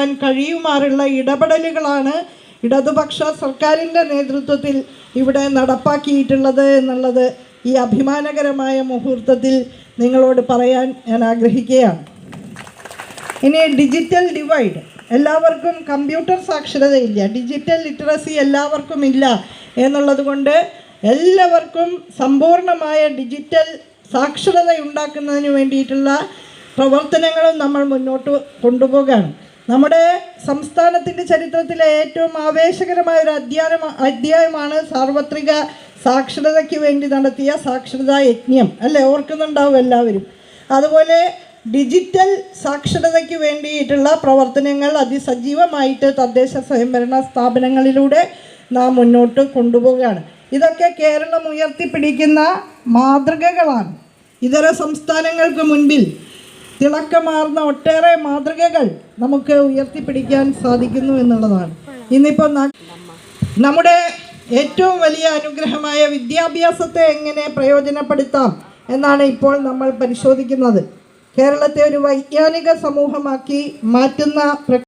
കൊണ്ടുവരാൻ കഴിയുമാറുള്ള ഇടപെടലുകളാണ് ഇടതുപക്ഷ സർക്കാരിൻ്റെ നേതൃത്വത്തിൽ ഇവിടെ നടപ്പാക്കിയിട്ടുള്ളത് എന്നുള്ളത് ഈ അഭിമാനകരമായ മുഹൂർത്തത്തിൽ നിങ്ങളോട് പറയാൻ ഞാൻ ആഗ്രഹിക്കുകയാണ്. ഇനി ഡിജിറ്റൽ ഡിവൈഡ്, എല്ലാവർക്കും കമ്പ്യൂട്ടർ സാക്ഷരതയില്ല, ഡിജിറ്റൽ ലിറ്ററസി എല്ലാവർക്കും ഇല്ല എന്നുള്ളത് കൊണ്ട് എല്ലാവർക്കും സമ്പൂർണ്ണമായ ഡിജിറ്റൽ സാക്ഷരത ഉണ്ടാക്കുന്നതിന് വേണ്ടിയിട്ടുള്ള പ്രവർത്തനങ്ങളും നമ്മൾ മുന്നോട്ട് കൊണ്ടുപോവുകയാണ്. നമ്മുടെ സംസ്ഥാനത്തിൻ്റെ ചരിത്രത്തിലെ ഏറ്റവും ആവേശകരമായ ഒരു അധ്യായമാണ് സാർവത്രിക സാക്ഷരതയ്ക്ക് വേണ്ടി നടത്തിയ സാക്ഷരതാ യജ്ഞം, അല്ലേ? ഓർക്കുന്നുണ്ടാവും എല്ലാവരും. അതുപോലെ ഡിജിറ്റൽ സാക്ഷരതയ്ക്ക് വേണ്ടിയിട്ടുള്ള പ്രവർത്തനങ്ങൾ അതിസജീവമായിട്ട് തദ്ദേശ സ്വയംഭരണ സ്ഥാപനങ്ങളിലൂടെ നാം മുന്നോട്ട് കൊണ്ടുപോവുകയാണ്. ഇതൊക്കെ കേരളം ഉയർത്തിപ്പിടിക്കുന്ന മാതൃകകളാണ്. ഇതര സംസ്ഥാനങ്ങൾക്ക് മുൻപിൽ തിളക്കമാർന്ന ഒട്ടേറെ മാതൃകകൾ നമുക്ക് ഉയർത്തിപ്പിടിക്കാൻ സാധിക്കുന്നു എന്നുള്ളതാണ്. ഇന്നിപ്പോൾ നമ്മുടെ ഏറ്റവും വലിയ അനുഗ്രഹമായ വിദ്യാഭ്യാസത്തെ എങ്ങനെ പ്രയോജനപ്പെടുത്താം എന്നാണ് ഇപ്പോൾ നമ്മൾ പരിശോധിക്കുന്നത്. കേരളത്തെ ഒരു വൈജ്ഞാനിക സമൂഹമാക്കി മാറ്റുന്ന